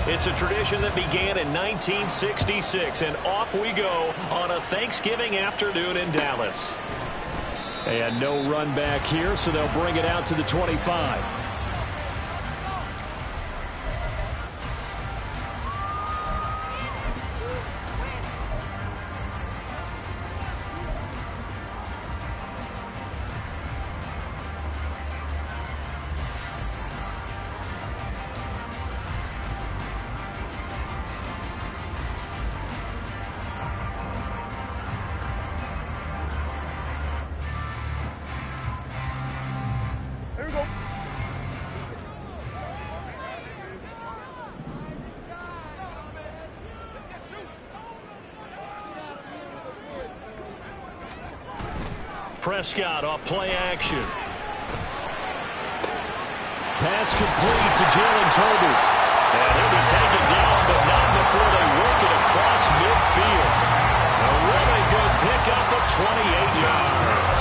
It's a tradition that began in 1966, and off we go on a Thanksgiving afternoon in Dallas. And no run back here, so they'll bring it out to the 25. Prescott off play action. Pass complete to Jalen Tolbert. And he'll be taken down, but not before they work it across midfield. A really good pickup of 28 yards.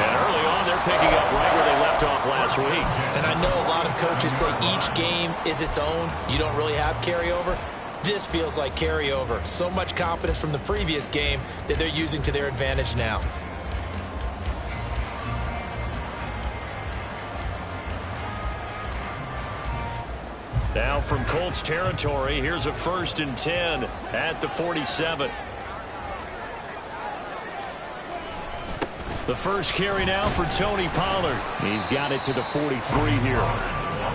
And early on, they're picking up right where they left off last week. And I know a lot of coaches say each game is its own. You don't really have carryover. This feels like carryover. So much confidence from the previous game that they're using to their advantage now. Now from Colts territory, here's a 1st and 10 at the 47. The first carry now for Tony Pollard. He's got it to the 43 here.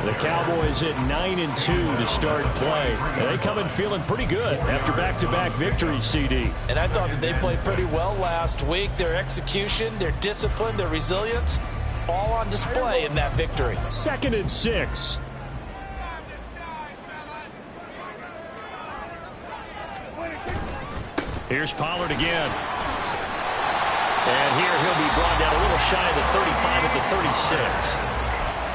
The Cowboys at 9-2 to start play. They come in feeling pretty good after back-to-back victories, CD. And I thought that they played pretty well last week. Their execution, their discipline, their resilience, all on display in that victory. 2nd and 6. Here's Pollard again. And here he'll be brought down a little shy of the 35 at the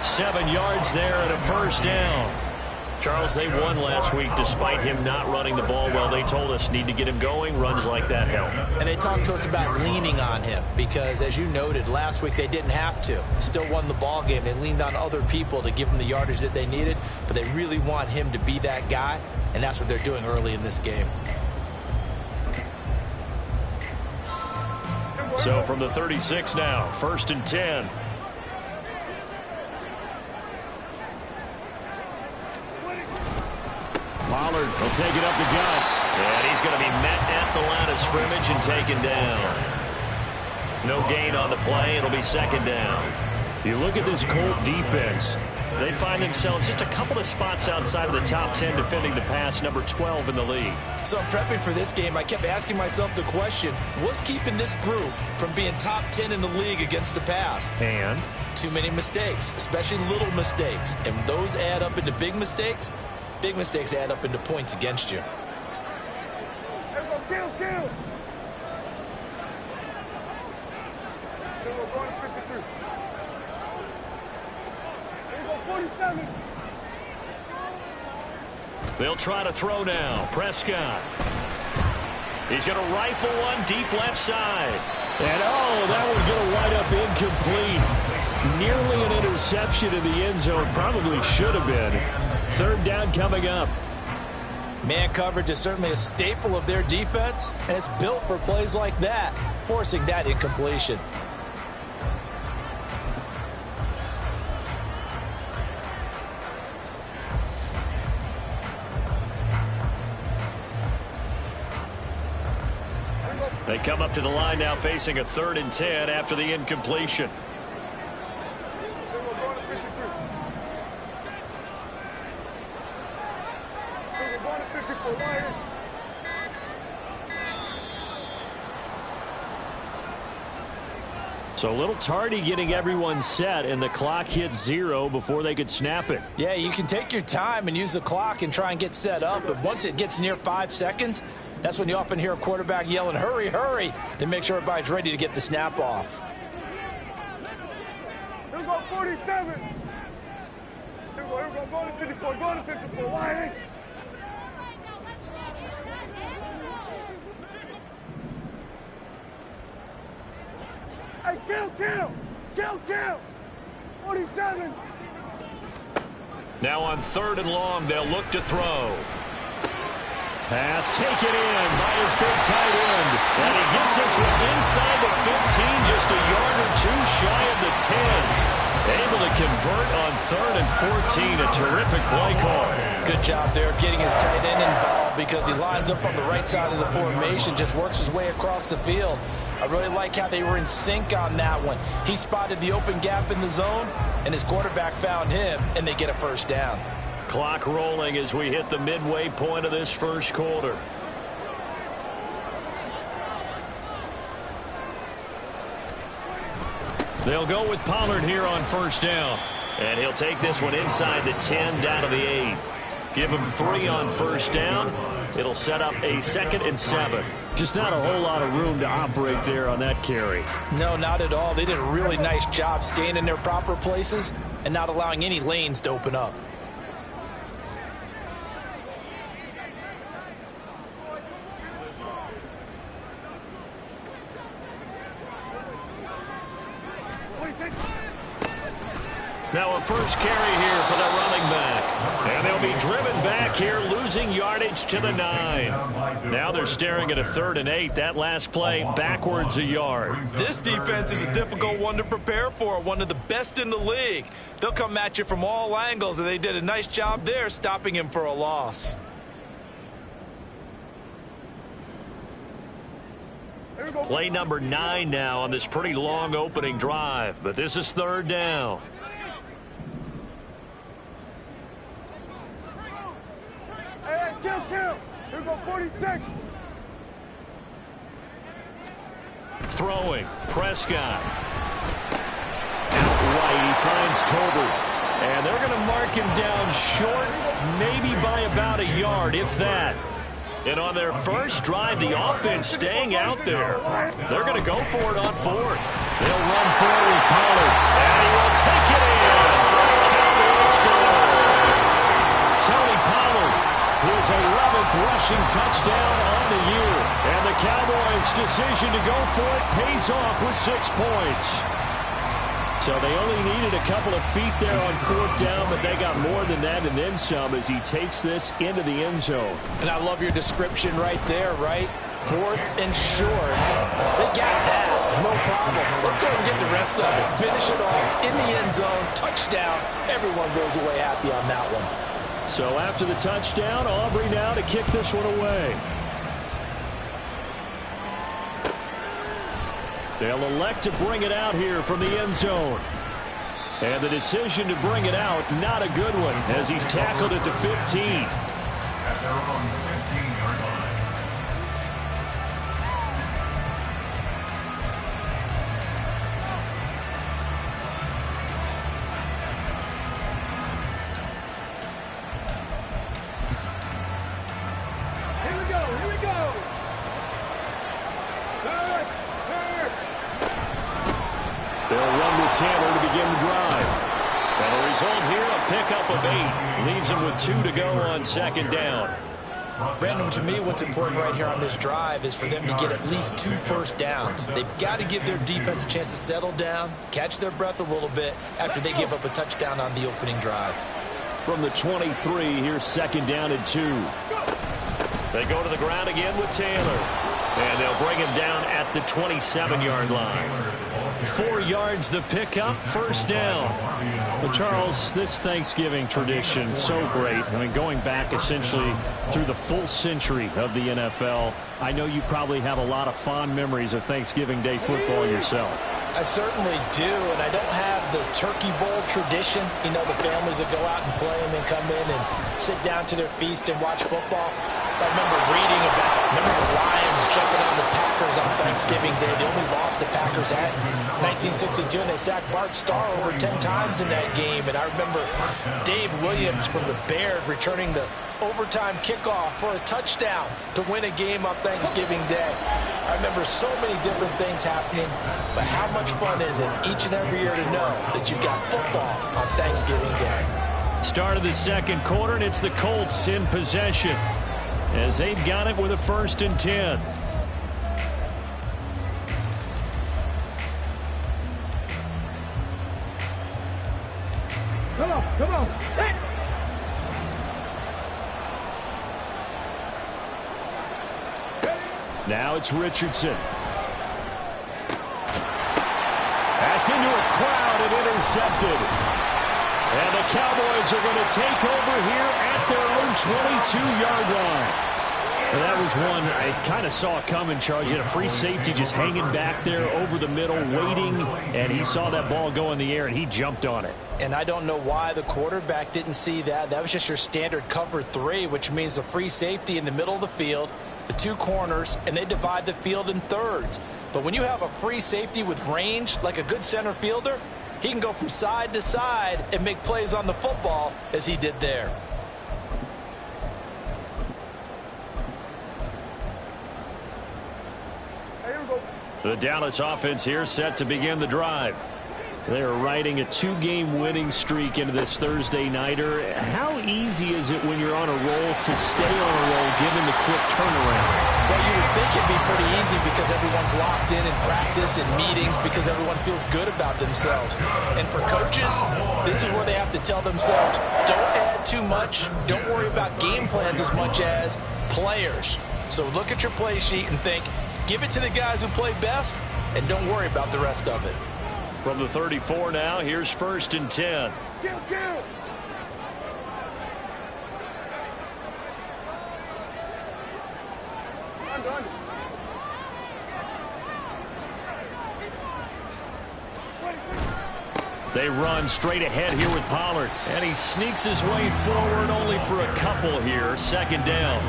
36. 7 yards there and a 1st down. Charles, they won last week despite him not running the ball well. They told us need to get him going. Runs like that help. And they talked to us about leaning on him because, as you noted, last week they didn't have to. Still won the ball game. They leaned on other people to give them the yardage that they needed, but they really want him to be that guy, and that's what they're doing early in this game. So from the 36 now, 1st and 10. Pollard will take it up the gut. And he's going to be met at the line of scrimmage and taken down. No gain on the play. It'll be 2nd down. You look at this Colt defense. They find themselves just a couple of spots outside of the top 10 defending the pass, number 12 in the league. So I'm prepping for this game. I kept asking myself the question, what's keeping this group from being top 10 in the league against the pass? And? Too many mistakes, especially little mistakes. And those add up into big mistakes. Big mistakes add up into points against you. Kill. They'll try to throw now. Prescott. He's going to rifle one deep left side. And that one going to wind up incomplete. Nearly an interception in the end zone. Probably should have been. 3rd down coming up. Man coverage is certainly a staple of their defense, and it's built for plays like that, forcing that incompletion. They come up to the line now facing a 3rd and 10 after the incompletion. So a little tardy getting everyone set, and the clock hits 0 before they could snap it. Yeah, you can take your time and use the clock and try and get set up, but once it gets near 5 seconds, that's when you often hear a quarterback yelling, hurry, hurry, to make sure everybody's ready to get the snap off. Here we go, 47. Here we go, go to 54, go to 54, wide. Hey, kill! 47! Now on 3rd and long, they'll look to throw. Pass taken in by his big tight end. And he gets this one inside the 15, just a yard or two shy of the 10. Able to convert on 3rd and 14. A terrific play call. Good job there of getting his tight end involved because he lines up on the right side of the formation, just works his way across the field. I really like how they were in sync on that one. He spotted the open gap in the zone, and his quarterback found him, and they get a first down. Clock rolling as we hit the midway point of this first quarter. They'll go with Pollard here on first down. And he'll take this one inside the 10 down to the 8. Give him 3 on first down. It'll set up a 2nd and 7. Just not a whole lot of room to operate there on that carry. No, not at all. They did a really nice job staying in their proper places and not allowing any lanes to open up. Now a first carry here for the running back. And they'll be driven back here, losing yardage to the 9. Now they're staring at a 3rd and 8. That last play backwards a yard. This defense is a difficult one to prepare for, one of the best in the league. They'll come at you from all angles, and they did a nice job there stopping him for a loss. Play number 9 now on this pretty long opening drive. But this is 3rd down. Kill. Here go 46. Throwing. Prescott. Out right. He finds Tolbert. And they're going to mark him down short, maybe by about a yard, if that. And on their first drive, the offense staying out there. They're going to go for it on 4th. They'll run forward with Pollard. And he will take it in for a Cowboy score. Tony Pollard. His 11th rushing touchdown on the year. And the Cowboys' decision to go for it pays off with 6 points. So they only needed a couple of feet there on 4th down, but they got more than that and then some as he takes this into the end zone. And I love your description right there, right? 4th and short. They got that. No problem. Let's go and get the rest of it. Finish it off in the end zone. Touchdown. Everyone goes away happy on that one. So after the touchdown, Aubrey now to kick this one away. They'll elect to bring it out here from the end zone. And the decision to bring it out, not a good one, as he's tackled at the 15. At their own 15-yard line. Taylor to begin the drive. And the result here, a pickup of 8. Leaves him with 2 to go on 2nd down. Brandon, to me, what's important right here on this drive is for them to get at least 2 first downs. They've got to give their defense a chance to settle down, catch their breath a little bit after they give up a touchdown on the opening drive. From the 23, here's 2nd down and 2. They go to the ground again with Taylor. And they'll bring him down at the 27-yard line. 4 yards the pickup, first down. Well, Charles, this Thanksgiving tradition, so great. I mean, going back essentially through the full century of the NFL, I know you probably have a lot of fond memories of Thanksgiving Day football yourself. I certainly do, and I don't have the Turkey Bowl tradition. You know, the families that go out and play and then come in and sit down to their feast and watch football. I remember reading about, the Lions jumping on the Packers on Thanksgiving Day. The only loss the Packers had in 1962, and they sacked Bart Starr over 10 times in that game. And I remember Dave Williams from the Bears returning the overtime kickoff for a touchdown to win a game on Thanksgiving Day. I remember so many different things happening, but how much fun is it each and every year to know that you've got football on Thanksgiving Day? Start of the second quarter, and it's the Colts in possession as they've got it with a 1st and 10. Come on. Now it's Richardson. That's into a crowd and intercepted. And the Cowboys are going to take over here at their own 22-yard line. And that was one I kind of saw coming, Charles. You had a free safety just hanging back there over the middle, waiting, and he saw that ball go in the air, and he jumped on it. And I don't know why the quarterback didn't see that. That was just your standard cover 3, which means the free safety in the middle of the field, the 2 corners, and they divide the field in thirds. But when you have a free safety with range, like a good center fielder, he can go from side to side and make plays on the football as he did there. The Dallas offense here set to begin the drive. They are riding a 2-game winning streak into this Thursday nighter. How easy is it when you're on a roll to stay on a roll given the quick turnaround? Well, you would think it'd be pretty easy because everyone's locked in practice and meetings because everyone feels good about themselves. And for coaches, this is where they have to tell themselves, don't add too much, don't worry about game plans as much as players. So look at your play sheet and think, give it to the guys who play best, and don't worry about the rest of it. From the 34 now, here's 1st and 10. Kill. Under. They run straight ahead here with Pollard. And he sneaks his way forward only for a couple here. 2nd down.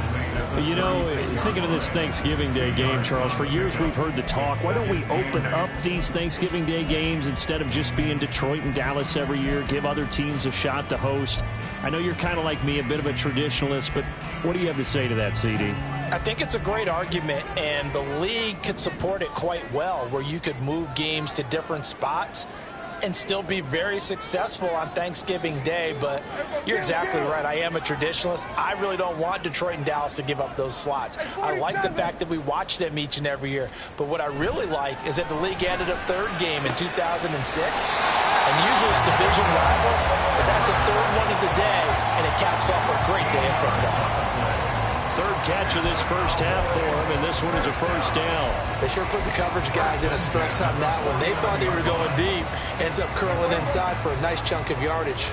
You know, thinking of this Thanksgiving Day game, Charles, for years we've heard the talk, why don't we open up these Thanksgiving Day games instead of just being Detroit and Dallas every year, give other teams a shot to host? I know you're kind of like me, a bit of a traditionalist, but what do you have to say to that, CD? I think it's a great argument, and the league could support it quite well, where you could move games to different spots and still be very successful on Thanksgiving Day. But you're exactly right. I am a traditionalist. I really don't want Detroit and Dallas to give up those slots. I like the fact that we watch them each and every year. But what I really like is that the league added a 3rd game in 2006. And usually it's division rivals, but that's the 3rd one of the day, and it caps off a great day of football. 3rd catch of this first half for him, and this one is a 1st down. They sure put the coverage guys in a stress on that one. They thought they were going deep. Ends up curling inside for a nice chunk of yardage.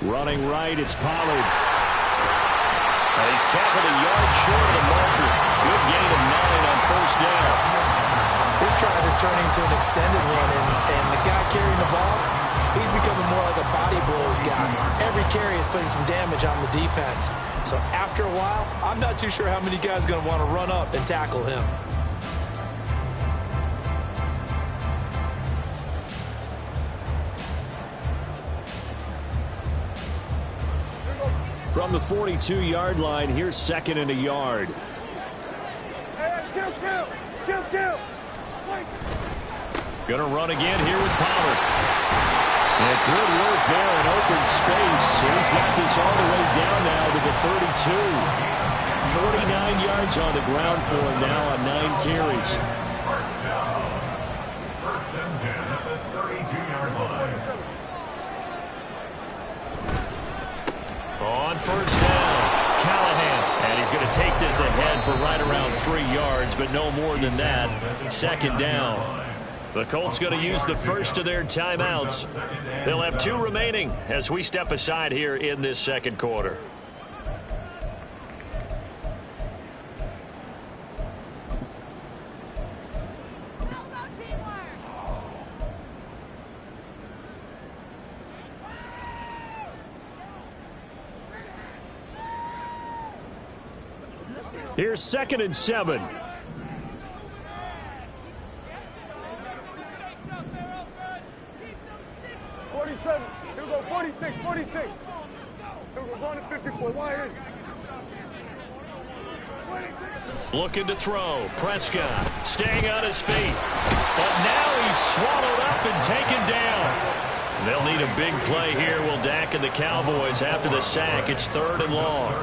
Running right, it's Pollard. And he's tackled a yard short of the marker. Good gain of 9 on 1st down. This drive is turning into an extended one, and the guy carrying the ball, he's becoming more like a body blows guy. Every carry is putting some damage on the defense. So after a while, I'm not too sure how many guys are going to want to run up and tackle him. From the 42-yard line, here's 2nd and a yard. Hey, kill. Gonna run again here with Pollard. And good work there in open space. He's got this all the way down now to the 32. 49 yards on the ground for him now on 9 carries. 1st and 10 at the 32-yard line. On 1st down, Callahan. And he's going to take this ahead for right around 3 yards, but no more than that. 2nd down. The Colts going to use the first of their timeouts. They'll have 2 remaining as we step aside here in this 2nd quarter. Here's 2nd and 7. Here we go, 46. Here we go, going to 54. Why is it? Looking to throw. Prescott staying on his feet. But now he's swallowed up and taken down. They'll need a big play here, will Dak and the Cowboys after the sack. It's 3rd and long.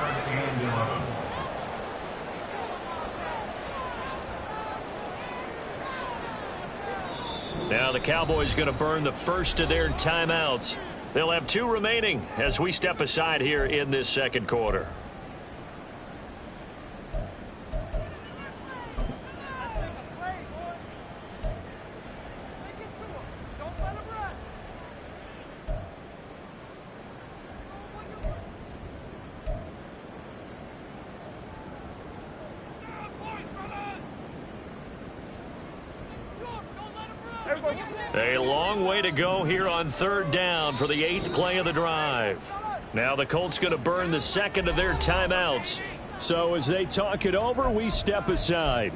Now the Cowboys going to burn the first of their timeouts. They'll have 2 remaining as we step aside here in this second quarter. A long way to go here on 3rd down for the 8th play of the drive. Now the Colts going to burn the 2nd of their timeouts. So as they talk it over, we step aside.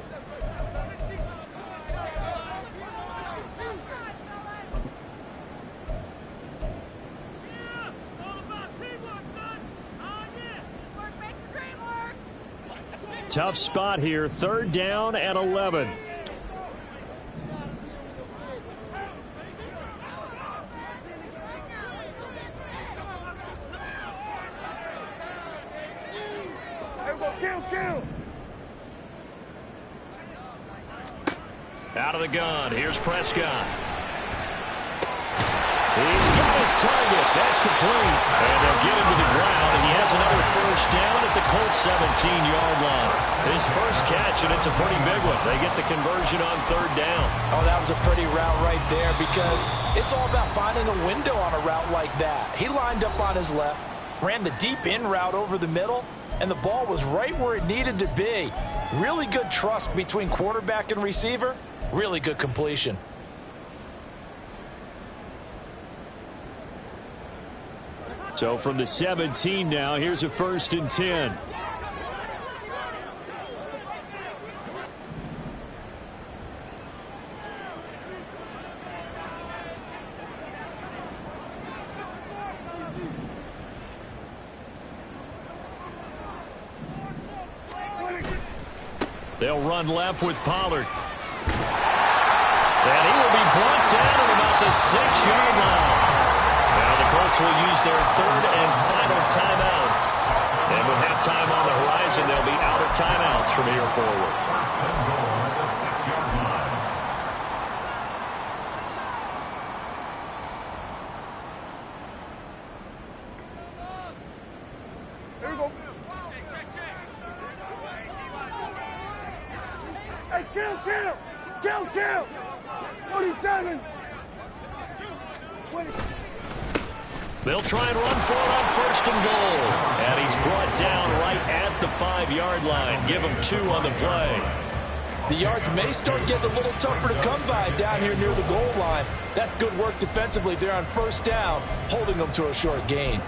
Tough spot here, 3rd down and 11. Out of the gun, here's Prescott. He's got his target. That's complete. And they'll get him to the ground, and he has another 1st down at the Colts 17-yard line. His first catch, and it's a pretty big one. They get the conversion on 3rd down. Oh, that was a pretty route right there because it's all about finding a window on a route like that. He lined up on his left, ran the deep in route over the middle, and the ball was right where it needed to be. Really good trust between quarterback and receiver. Really good completion. So from the 17 now, here's a 1st and 10. They'll run left with Pollard. And he will be brought down at about the 6-yard line. Now the Colts will use their 3rd and final timeout. And with halftime on the horizon, they'll be out of timeouts from here forward. 1st and goal at the 6-yard line. Here we go. Hey, kill! 47. They'll try and run for it on 1st and goal. And he's brought down right at the 5-yard line. Give him 2 on the play. The yards may start getting a little tougher to come by down here near the goal line. That's good work defensively there on 1st down, holding them to a short gain.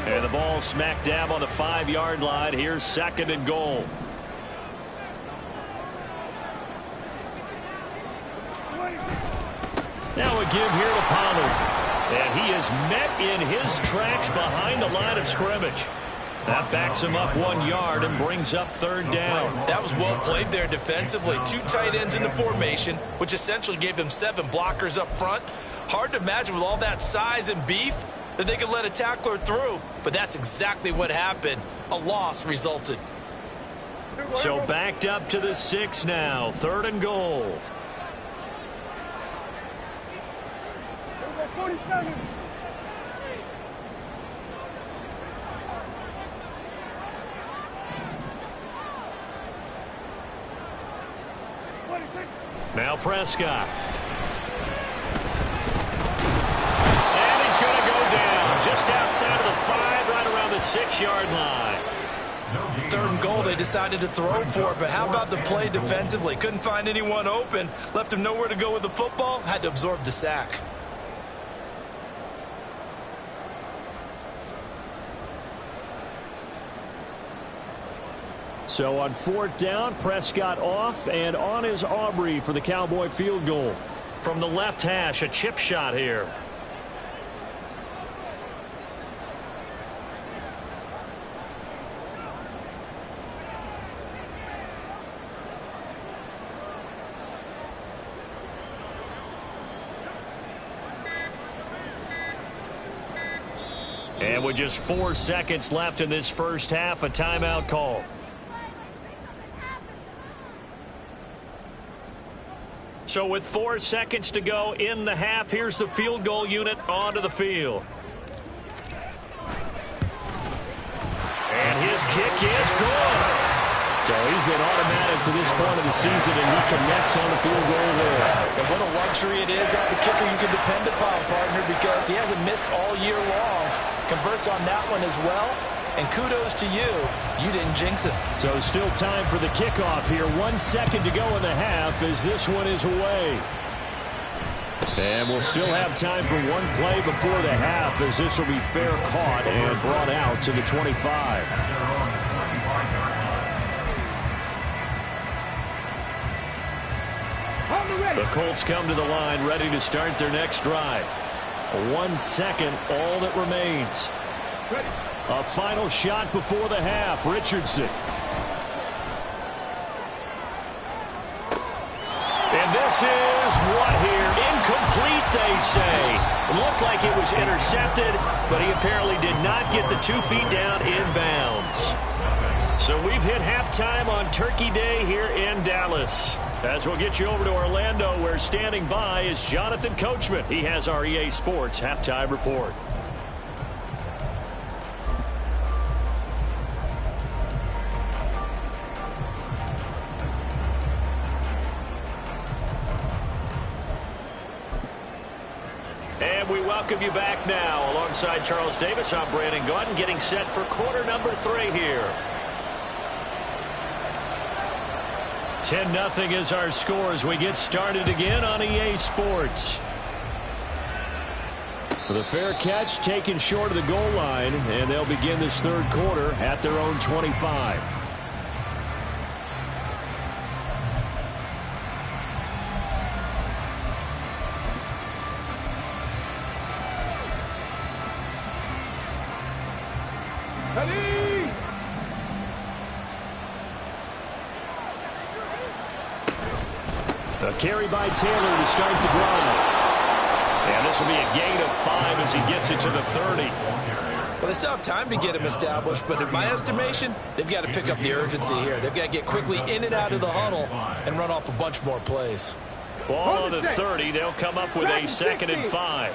And the ball smack dab on the 5-yard line. Here's 2nd and goal. Now a give here to Pollard. And he is met in his tracks behind the line of scrimmage. That backs him up 1 yard and brings up 3rd down. That was well played there defensively. 2 tight ends in the formation, which essentially gave them 7 blockers up front. Hard to imagine with all that size and beef that they could let a tackler through. But that's exactly what happened. A loss resulted. So backed up to the 6 now. 3rd and goal. 47. Now Prescott. And he's going to go down just outside of the 5, right around the 6-yard line. 3rd and goal, they decided to throw for it, but how about the play defensively? Couldn't find anyone open, left him nowhere to go with the football, had to absorb the sack. So on 4th down, Prescott off, and on is Aubrey for the Cowboy field goal. From the left hash, a chip shot here. And with just 4 seconds left in this first half, a timeout call. So with 4 seconds to go in the half, here's the field goal unit onto the field. And his kick is good. So he's been automatic to this point of the season, and he connects on the field goal there. And what a luxury it is to have a kicker you can depend upon, partner, because he hasn't missed all year long. Converts on that one as well. And kudos to you. You didn't jinx it. So still time for the kickoff here. 1 second to go in the half as this one is away. And we'll still have time for one play before the half as this will be fair caught and brought out to the 25. The Colts come to the line ready to start their next drive. 1 second, all that remains. A final shot before the half. Richardson. And this is what here? Incomplete, they say. It looked like it was intercepted, but he apparently did not get the 2 feet down inbounds. So we've hit halftime on Turkey Day here in Dallas. As we'll get you over to Orlando, where standing by is Jonathan Coachman. He has our EA Sports halftime report. And we welcome you back now. Alongside Charles Davis, I'm Brandon Gaudin, getting set for quarter number 3 here. 10-0 is our score as we get started again on EA Sports. The fair catch taken short of the goal line, and they'll begin this third quarter at their own 25. A carry by Taylor to start the drive. And this will be a gain of 5 as he gets it to the 30. Well, they still have time to get him established, but in my estimation, they've got to pick up the urgency here. They've got to get quickly in and out of the huddle and run off a bunch more plays. Ball on the 30. They'll come up with a 2nd and 5.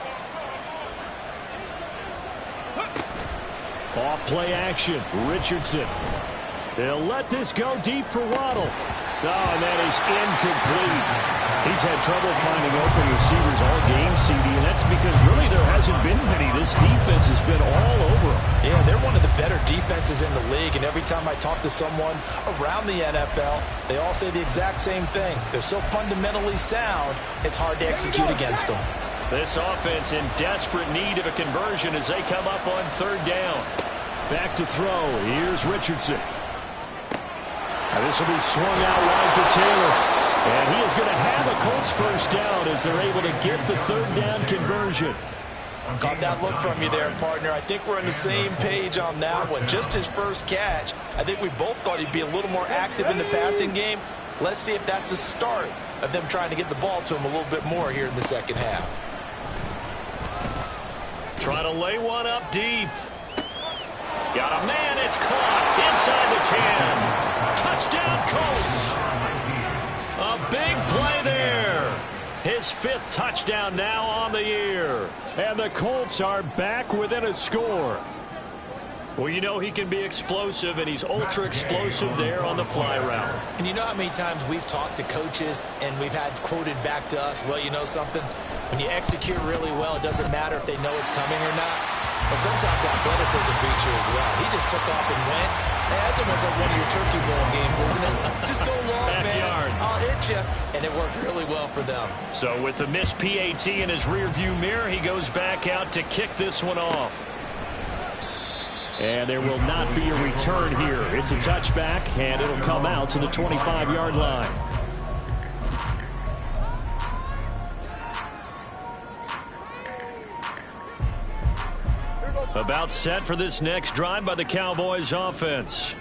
Off play action. Richardson. They'll let this go deep for Waddle. Oh, and that is incomplete. He's had trouble finding open receivers all game, CD, and that's because really there hasn't been many. This defense has been all over them. Yeah, they're one of the better defenses in the league, and every time I talk to someone around the NFL, they all say the exact same thing. They're so fundamentally sound, it's hard to execute against them. This offense in desperate need of a conversion as they come up on 3rd down. Back to throw. Here's Richardson. Now this will be swung out wide for Taylor. And he is going to have a Colts first down as they're able to get the 3rd down conversion. Caught that look from you there, partner. I think we're on the same page on that one. Just his first catch. I think we both thought he'd be a little more active in the passing game. Let's see if that's the start of them trying to get the ball to him a little bit more here in the second half. Trying to lay one up deep. Got a man, it's caught inside the 10. Touchdown, Colts. A big play there. His 5th touchdown now on the year. And the Colts are back within a score. Well, you know he can be explosive, and he's ultra explosive there on the fly route. And you know how many times we've talked to coaches and we've had quoted back to us, well, you know something? When you execute really well, it doesn't matter if they know it's coming or not. But sometimes athleticism beats you as well. He just took off and went. Hey, that's almost like one of your Turkey Bowl games, isn't it? Just go long, Backyard. man. I'll hit you. And it worked really well for them. So with the missed PAT in his rearview mirror, he goes back out to kick this one off. And there will not be a return here. It's a touchback, and it'll come out to the 25-yard line. About set for this next drive by the Cowboys offense.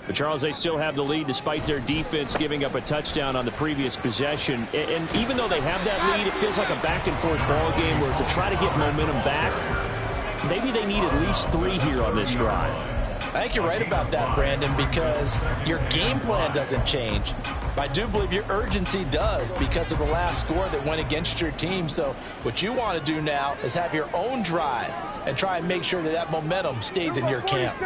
But Charles, they still have the lead despite their defense giving up a touchdown on the previous possession. And even though they have that lead, it feels like a back-and-forth ball game where to try to get momentum back, maybe they need at least 3 here on this drive. I think you're right about that, Brandon, because your game plan doesn't change. I do believe your urgency does because of the last score that went against your team. So what you want to do now is have your own drive and try and make sure that that momentum stays in your camp.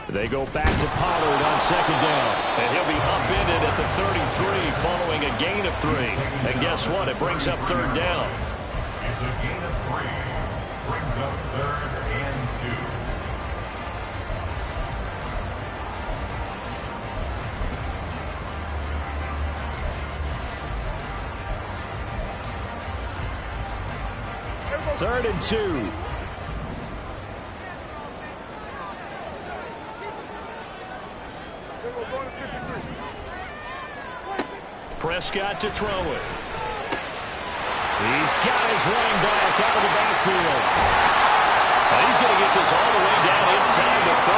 They go back to Pollard on second down. And he'll be upended at the 33 following a gain of 3. And guess what? It brings up third down. It's a gain of 3. Brings up 3rd and 2. Third and 2. Prescott to throw it. He's got his running back out of the backfield. And he's going to get this all the way down inside the 35.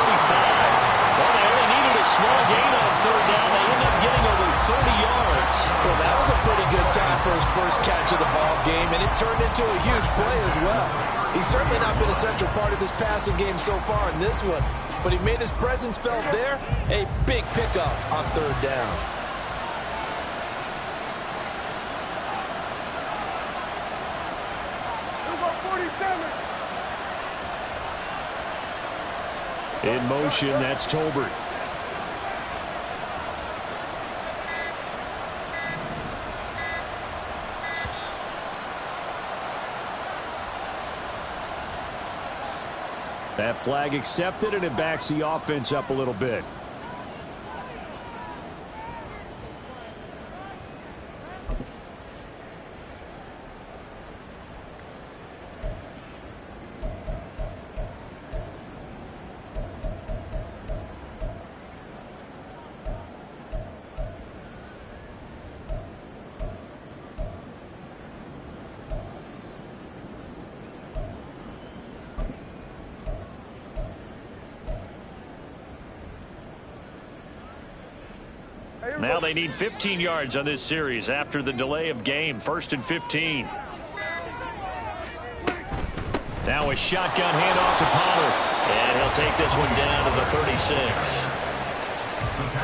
Well, they only needed a small gain on third down. They end up getting over 30 yards. Well, that was a pretty good time for his first catch of the ball game, and it turned into a huge play as well. He's certainly not been a central part of this passing game so far in this one, but he made his presence felt there. A big pickup on third down. In motion, that's Tolbert. That flag accepted, and it backs the offense up a little bit. Now they need 15 yards on this series after the delay of game. 1st and 15. Now a shotgun handoff to Pollard. And he'll take this one down to the 36.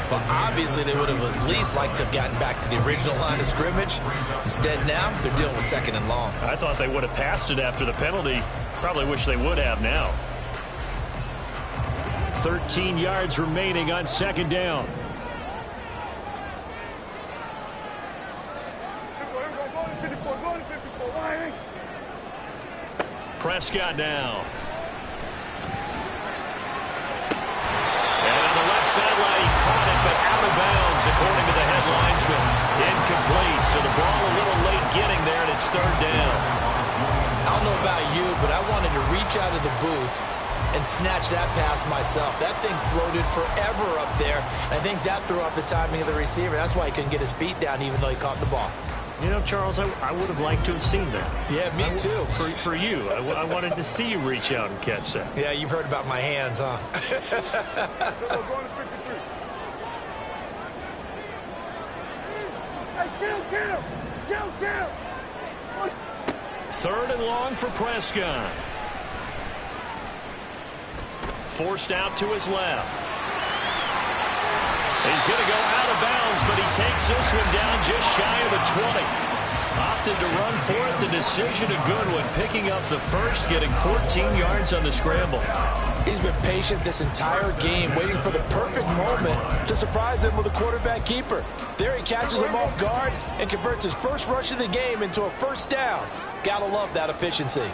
Well, obviously they would have at least liked to have gotten back to the original line of scrimmage. Instead now, they're dealing with 2nd and long. I thought they would have passed it after the penalty. Probably wish they would have now. 13 yards remaining on 2nd down. Prescott now. And on the left sideline, he caught it, but out of bounds, according to the head linesman. Incomplete, so the ball a little late getting there, and it's third down. I don't know about you, but I wanted to reach out of the booth and snatch that pass myself. That thing floated forever up there. I think that threw off the timing of the receiver. That's why he couldn't get his feet down even though he caught the ball. You know, Charles, I would have liked to have seen that. Yeah, me too. For you. I wanted to see you reach out and catch that. Yeah, you've heard about my hands, huh? Third and long for Prescott. Forced out to his left. He's going to go out of bounds, but he takes this one down just shy of the 20. Opted to run for it. The decision a good one. Picking up the first, getting 14 yards on the scramble. He's been patient this entire game, waiting for the perfect moment to surprise him with a quarterback keeper. There he catches him off guard and converts his first rush of the game into a first down. Gotta love that efficiency.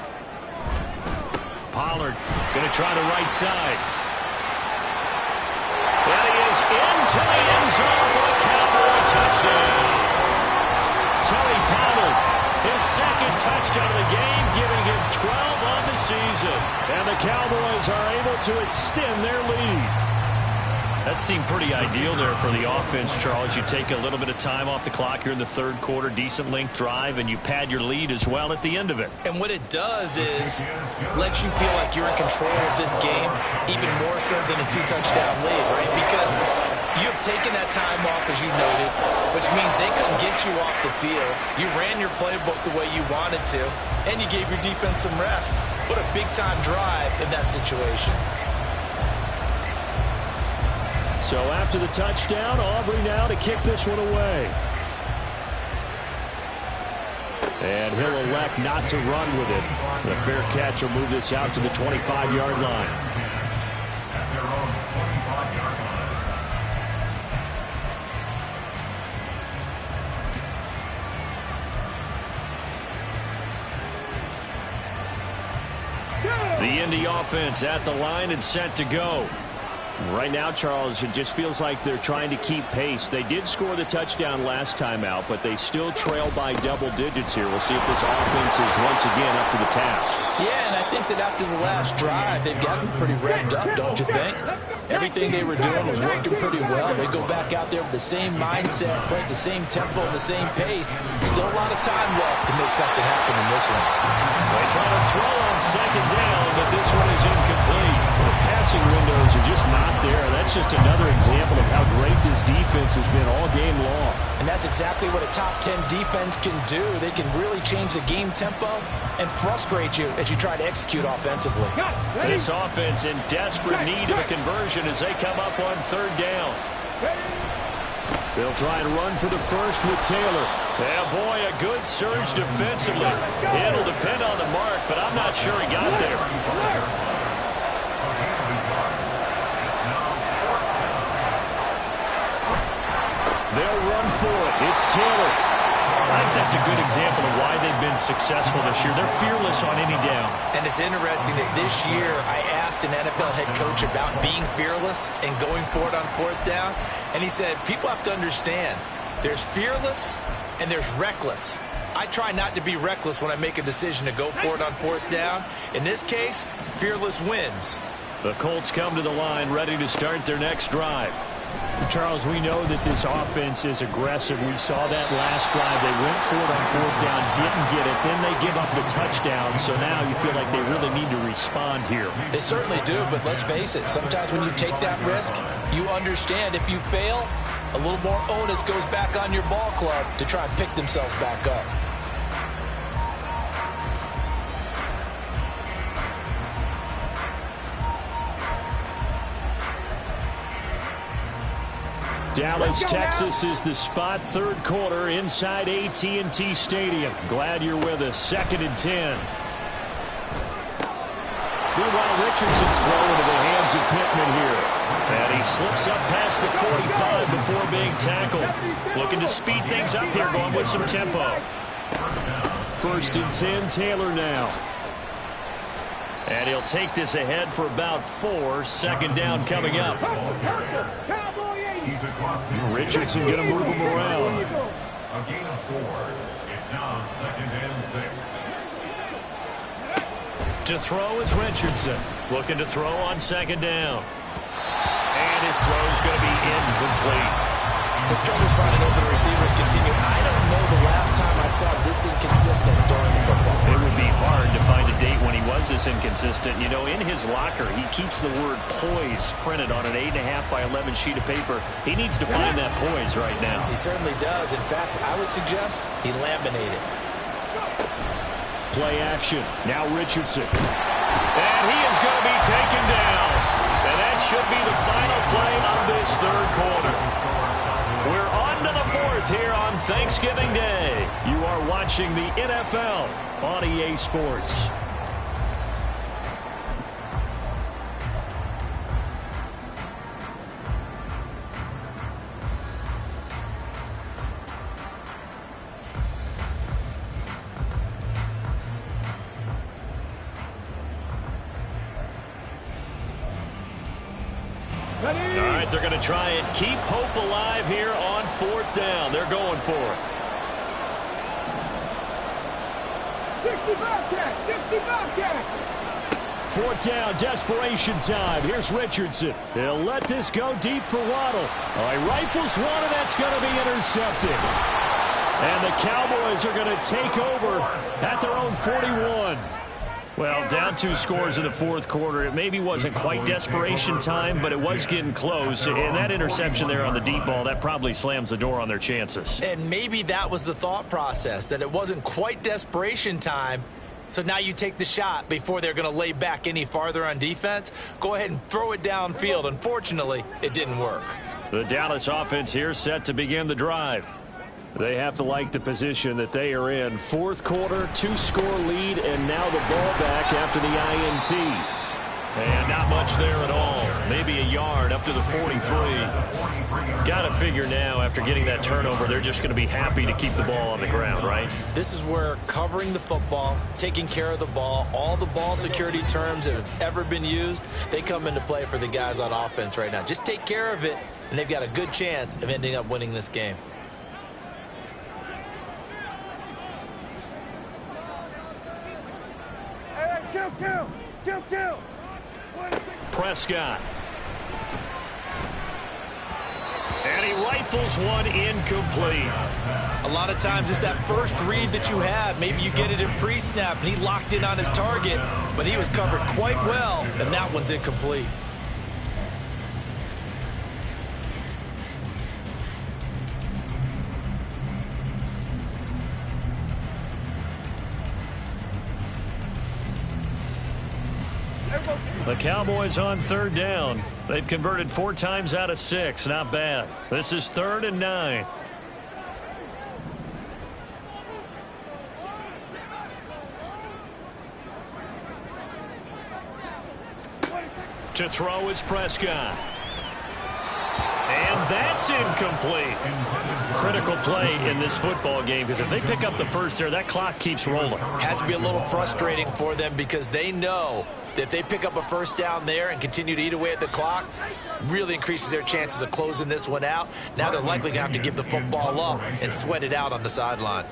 Pollard going to try the right side. And he is into the end zone for a Cowboy touchdown. Tony Pollard, his second touchdown of the game, giving him 12 on the season. And the Cowboys are able to extend their lead. That seemed pretty ideal there for the offense, Charles. You take a little bit of time off the clock here in the third quarter, decent length drive, and you pad your lead as well at the end of it. And what it does is let you feel like you're in control of this game, even more so than a 2-touchdown lead, right? Because You have taken that time off, as you noted, which means they couldn't get you off the field. You ran your playbook the way you wanted to, and you gave your defense some rest. What a big-time drive in that situation. So after the touchdown, Aubrey now to kick this one away. And he'll elect not to run with it. The fair catch will move this out to the 25-yard line. At their own 25-yard line. The Indy offense at the line and set to go. Right now, Charles, it just feels like they're trying to keep pace. They did score the touchdown last time out, but they still trail by double digits here. We'll see if this offense is once again up to the task. Yeah, and I think that after the last drive, they've gotten pretty revved up, don't you think? Everything they were doing was working pretty well. They go back out there with the same mindset, play at the same tempo and the same pace. Still a lot of time left to make something happen in this one. They try to throw on second down, but this one is incomplete. The passing windows are just not there. That's just another example of how great this defense has been all game long. And that's exactly what a top 10 defense can do. They can really change the game tempo and frustrate you as you try to execute offensively. This offense in desperate need of a conversion as they come up on third down. They'll try and run for the first with Taylor. Yeah, boy, a good surge defensively. It'll depend on the mark, but I'm not sure he got there. They'll run for it. It's Taylor. I think that's a good example of why they've been successful this year. They're fearless on any down. And it's interesting that this year I asked an NFL head coach about being fearless and going for it on fourth down. And he said, people have to understand, there's fearless and there's reckless. I try not to be reckless when I make a decision to go for it on fourth down. In this case, fearless wins. The Colts come to the line ready to start their next drive. Charles, we know that this offense is aggressive. We saw that last drive. They went for it on fourth down, didn't get it. Then they give up the touchdown. So now you feel like they really need to respond here. They certainly do, but let's face it. Sometimes when you take that risk, you understand if you fail, a little more onus goes back on your ball club to try and pick themselves back up. Dallas, Texas is the spot. Third quarter inside AT&T Stadium. Glad you're with us. 2nd and 10. Meanwhile, Richardson's throw into the hands of Pittman here. And he slips up past the 45 before being tackled. Looking to speed things up here, going with some tempo. 1st and 10, Taylor now. And he'll take this ahead for about 4. 2nd down coming up. Richardson going to move him around. A gain of 4. It's now 2nd and 6. To throw is Richardson. Looking to throw on 2nd down. And his throw is going to be incomplete. The struggles finding open receivers continue. I don't know the last time I saw this inconsistent during football. It would be hard to find a date when he was this inconsistent. You know, in his locker, he keeps the word poise printed on an 8.5 by 11 sheet of paper. He needs to find that poise right now. He certainly does. In fact, I would suggest he laminated. Play action. Now Richardson. And he is going to be taken down. And that should be the final play of this third quarter. We're on to the 4th here on Thanksgiving Day. You are watching the NFL on EA Sports. All right, they're going to try and keep hope alive here on 4th down. They're going for it. 4th down, desperation time. Here's Richardson. He'll let this go deep for Waddle. All right, rifles one, and that's going to be intercepted. And the Cowboys are going to take over at their own 41. Well, down 2 scores in the fourth quarter. It maybe wasn't quite desperation time, but it was getting close. And that interception there on the deep ball, that probably slams the door on their chances. And maybe that was the thought process, that it wasn't quite desperation time. So now you take the shot before they're going to lay back any farther on defense. Go ahead and throw it downfield. Unfortunately, it didn't work. The Dallas offense here set to begin the drive. They have to like the position that they are in. Fourth quarter, 2-score lead, and now the ball back after the INT. And not much there at all. Maybe a yard up to the 43. Got to figure now, after getting that turnover, they're just going to be happy to keep the ball on the ground, right? This is where covering the football, taking care of the ball, all the ball security terms that have ever been used, they come into play for the guys on offense right now. Just take care of it, and they've got a good chance of ending up winning this game. Kill. Prescott. And he rifles one incomplete. A lot of times it's that first read that you have. Maybe you get it in pre-snap, and he locked in on his target, but he was covered quite well, and that one's incomplete. The Cowboys on third down. They've converted 4 times out of 6. Not bad. This is 3rd and 9. To throw is Prescott. And that's incomplete. Critical play in this football game, because if they pick up the first there, that clock keeps rolling. Has to be a little frustrating for them, because they know that if they pick up a first down there and continue to eat away at the clock, really increases their chances of closing this one out. Now they're likely going to have to give the football up and sweat it out on the sideline.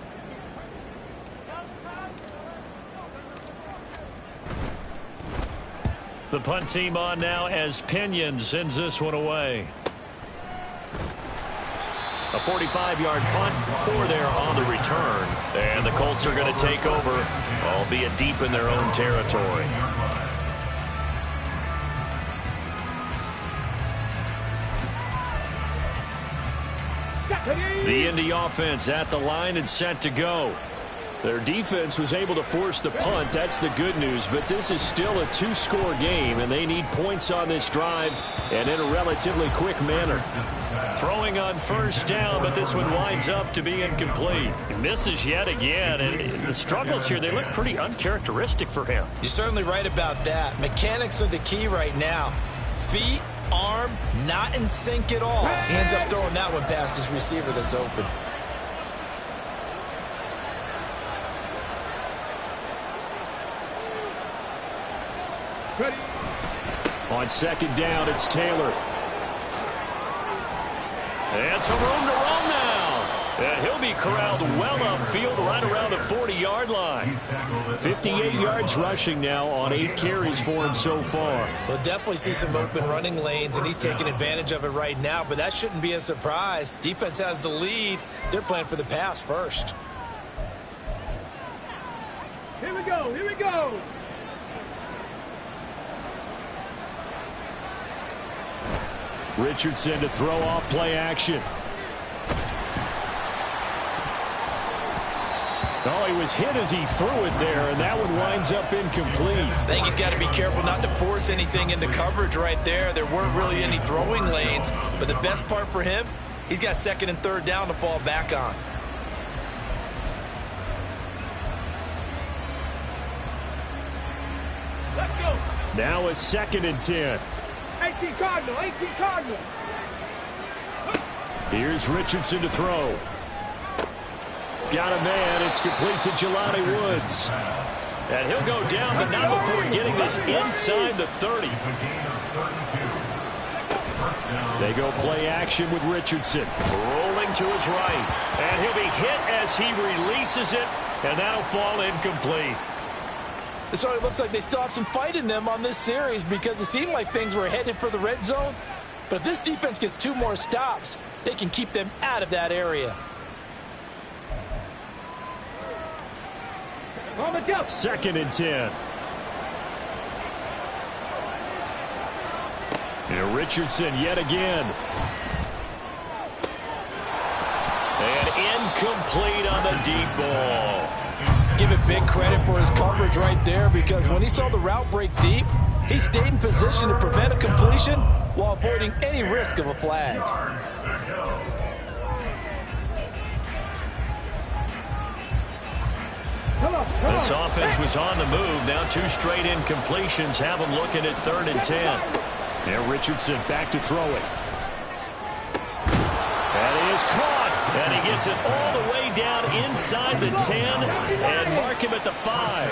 The punt team on now as Pinion sends this one away. A 45-yard punt, 4 there on the return. And the Colts are going to take over, albeit deep in their own territory. The Indy offense at the line and set to go. Their defense was able to force the punt. That's the good news, but this is still a 2-score game, and they need points on this drive and in a relatively quick manner. Throwing on first down, but this one winds up to be incomplete. He misses yet again, and the struggles here, they look pretty uncharacteristic for him. You're certainly right about that. Mechanics are the key right now. Feet, arm, not in sync at all. He ends up throwing that one past his receiver that's open. Ready. On second down, it's Taylor. And some room to run now. And he'll be corralled well upfield right around the 40-yard line. 58 yards rushing now on 8 carries for him so far. We'll definitely see some open running lanes, and he's taking advantage of it right now, but that shouldn't be a surprise. Defense has the lead. They're playing for the pass first. Here we go. Richardson to throw off play action. Oh, he was hit as he threw it there, and that one winds up incomplete. I think he's got to be careful not to force anything into coverage right there. There weren't really any throwing lanes, but the best part for him, he's got second and third down to fall back on. Let's go. Now a 2nd and 10. 18 Cardinal. Here's Richardson to throw. Got a man. It's complete to Jelani Woods. And he'll go down, but not before getting this inside the 30. They go play action with Richardson. Rolling to his right. And he'll be hit as he releases it, and that'll fall incomplete. It sort of looks like they still have some fight in them on this series, because it seemed like things were headed for the red zone. But if this defense gets 2 more stops, they can keep them out of that area. 2nd and 10. And Richardson yet again. And incomplete on the deep ball. Give it big credit for his coverage right there, because when he saw the route break deep, he stayed in position to prevent a completion while avoiding any risk of a flag. This offense was on the move. Now 2 straight incompletions have them looking at 3rd and 10. Now Richardson back to throw it. That is caught. And he gets it all the way down inside the 10 and mark him at the 5.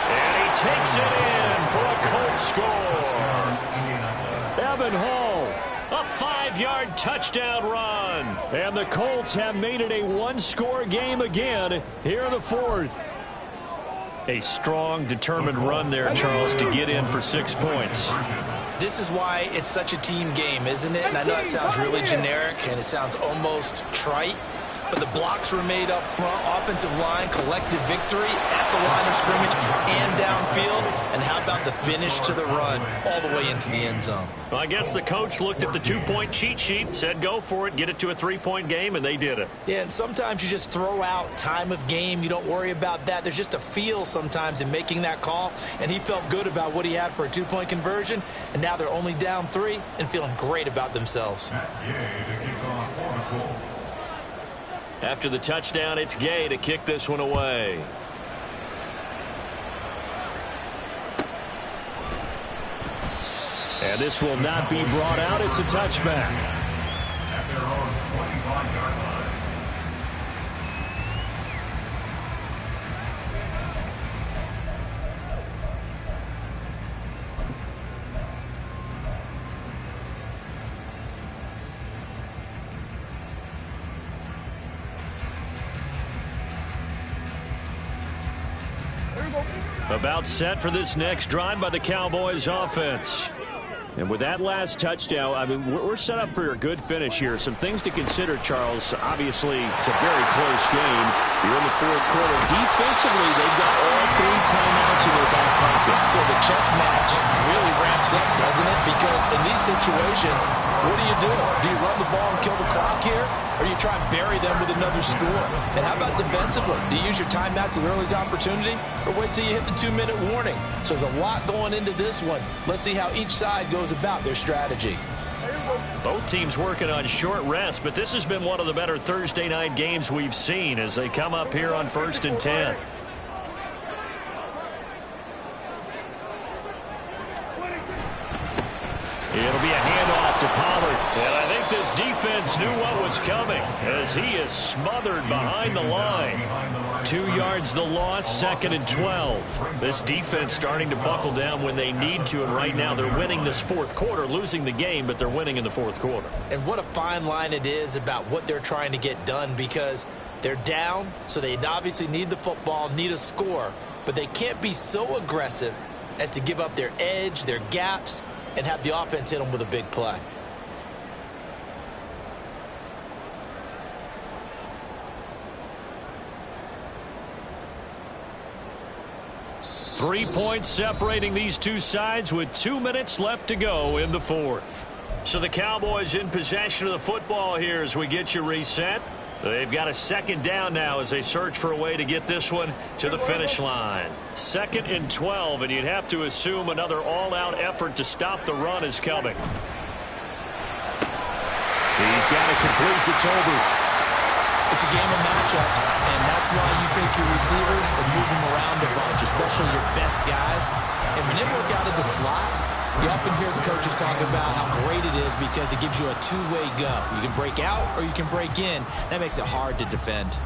And he takes it in for a Colts score. Evan Hall, a 5-yard touchdown run. And the Colts have made it a 1-score game again here in the 4th. A strong, determined run there, Charles, to get in for 6 points. This is why it's such a team game, isn't it? And I know it sounds really generic and it sounds almost trite, but the blocks were made up front, offensive line, collective victory at the line of scrimmage and downfield. And how about the finish to the run all the way into the end zone? Well, I guess the coach looked at the 2-point cheat sheet, said go for it, get it to a 3-point game, and they did it. Yeah, and sometimes you just throw out time of game. You don't worry about that. There's just a feel sometimes in making that call, and he felt good about what he had for a 2-point conversion, and now they're only down 3 and feeling great about themselves. After the touchdown, it's Gay to kick this one away. And this will not be brought out. It's a touchback. At their own 25-yard line. About set for this next drive by the Cowboys offense. And with that last touchdown, I mean, we're set up for a good finish here. Some things to consider, Charles. Obviously, it's a very close game. You're in the 4th quarter. Defensively, they've got all 3 timeouts in their back pocket. So the chess match really ramps up, doesn't it? Because in these situations, what do? Do you run the ball and kill the clock here? Or do you try and bury them with another score? And how about defensively? Do you use your timeouts at early opportunity? Or wait till you hit the 2-minute warning? So there's a lot going into this one. Let's see how each side goes about their strategy. Both teams working on short rest, but this has been one of the better Thursday night games we've seen as they come up here on 1st and 10. It'll be a handoff to Pollard. And I think this defense knew what was coming as he is smothered behind the line. 2 yards the loss, 2nd and 12. This defense starting to buckle down when they need to, and right now they're winning this 4th quarter, losing the game, but they're winning in the 4th quarter. And what a fine line it is about what they're trying to get done, because they're down, so they obviously need the football, need a score, but they can't be so aggressive as to give up their edge, their gaps, and have the offense hit them with a big play. Three points separating these two sides with 2 minutes left to go in the 4th. So the Cowboys in possession of the football here as we get you reset. They've got a 2nd down now as they search for a way to get this one to the finish line. 2nd and 12, and you'd have to assume another all-out effort to stop the run is coming. He's got it complete to Tolbert. It's a game of matchups, and that's why you take your receivers and move them around a bunch, especially your best guys. And when they work out of the slot, you often hear the coaches talk about how great it is because it gives you a two-way go. You can break out or you can break in. That makes it hard to defend.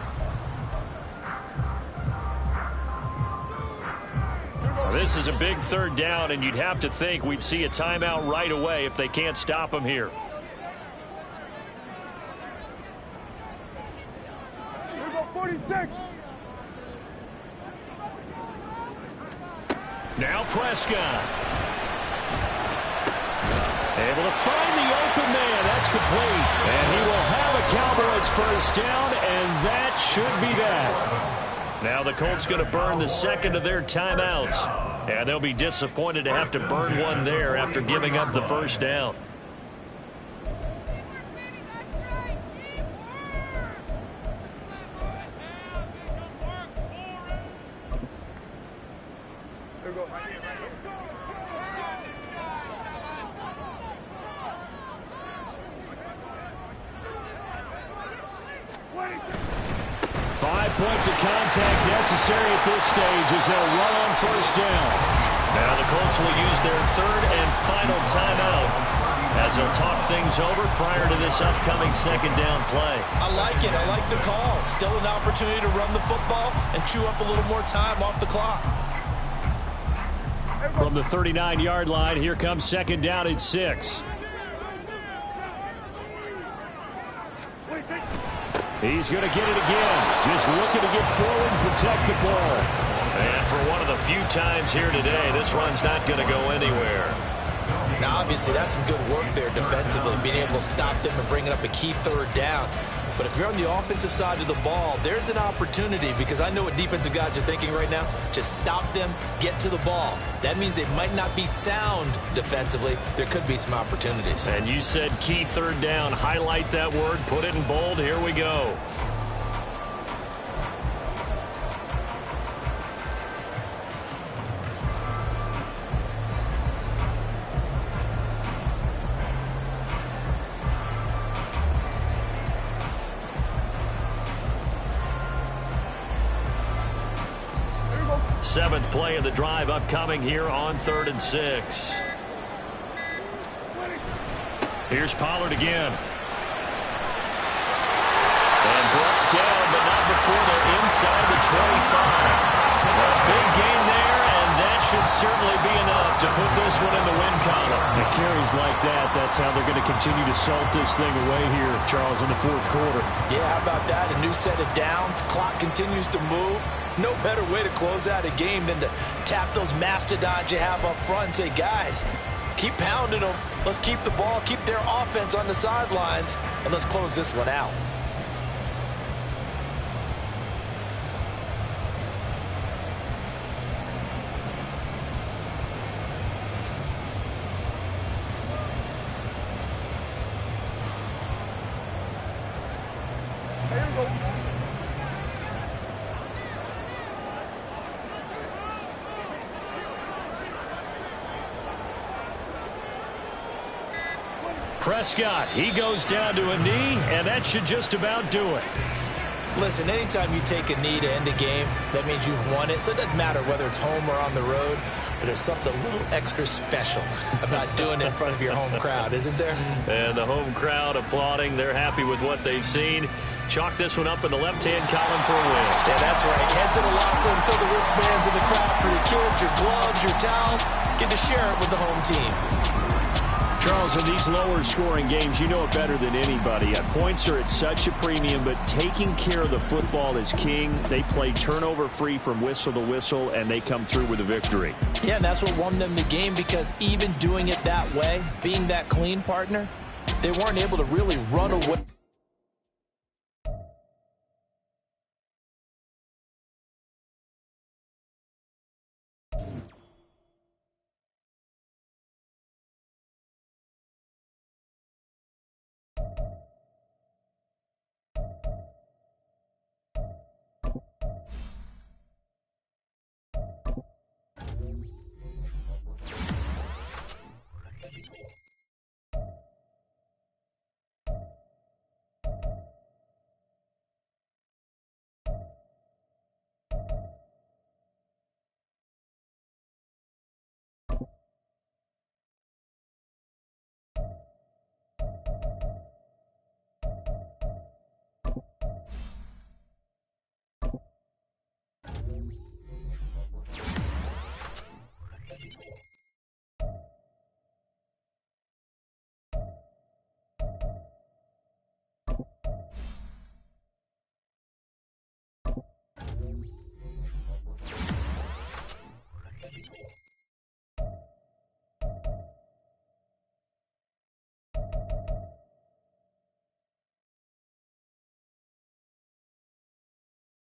This is a big 3rd down, and you'd have to think we'd see a timeout right away if they can't stop him here. Here go 46. Now Prescott. Able to find the open man. That's complete. And he will have a Cowboys 1st down, and that should be that. Now the Colts going to burn the second of their timeouts. And they'll be disappointed to have to burn one there after giving up the first down. There we go. 5 points of contact necessary at this stage as they'll run on first down. Now the Colts will use their third and final timeout as they'll talk things over prior to this upcoming second down play. I like it. I like the call. Still an opportunity to run the football and chew up a little more time off the clock. From the 39-yard line, here comes second down and 6. He's going to get it again. Just looking to get forward and protect the ball. And for one of the few times here today, this run's not going to go anywhere. Now, obviously, that's some good work there defensively, being able to stop them and bringing up a key third down. But if you're on the offensive side of the ball, there's an opportunity, because I know what defensive guys are thinking right now. Just stop them, get to the ball. That means they might not be sound defensively. There could be some opportunities. And you said key third down. Highlight that word. Put it in bold. Here we go. Seventh play of the drive upcoming here on 3rd and 6. Here's Pollard again. And brought down, but not before they're inside the 25. A big gain there, and that should certainly be enough to put this one in the win column. The carries like that, that's how they're going to continue to salt this thing away here, Charles, in the 4th quarter. Yeah, how about that? A new set of downs. Clock continues to move. No better way to close out a game than to tap those mastodons you have up front and say, guys, keep pounding them. Let's keep the ball, keep their offense on the sidelines, and let's close this one out. Prescott, he goes down to a knee, and that should just about do it. Listen, anytime you take a knee to end a game, that means you've won it. So it doesn't matter whether it's home or on the road, but there's something a little extra special about doing it in front of your home crowd, isn't there? And the home crowd applauding. They're happy with what they've seen. Chalk this one up in the left-hand column for a win. Yeah, that's right. Head to the locker room, throw the wristbands in the crowd for your kids, your gloves, your towels. Get to share it with the home team. Charles, in these lower-scoring games, you know it better than anybody. Points are at such a premium, but taking care of the football is king. They play turnover-free from whistle to whistle, and they come through with a victory. Yeah, and that's what won them the game, because even doing it that way, being that clean partner, they weren't able to really run away.